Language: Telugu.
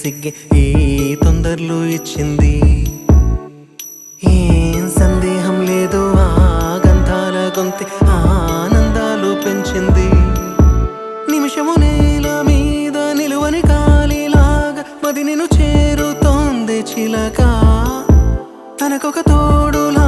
సిగ్గే ఈ తొందరలు ఇచ్చింది. ఏం సందేహం లేదు ఆ గంధాల గొంతె ఆనందాలు పెంచింది. నిమిషము నేల మీద నిలువని కాలిలాగా మది నిన్ను చేరుతోంది చిలక, తనకొక తోడులా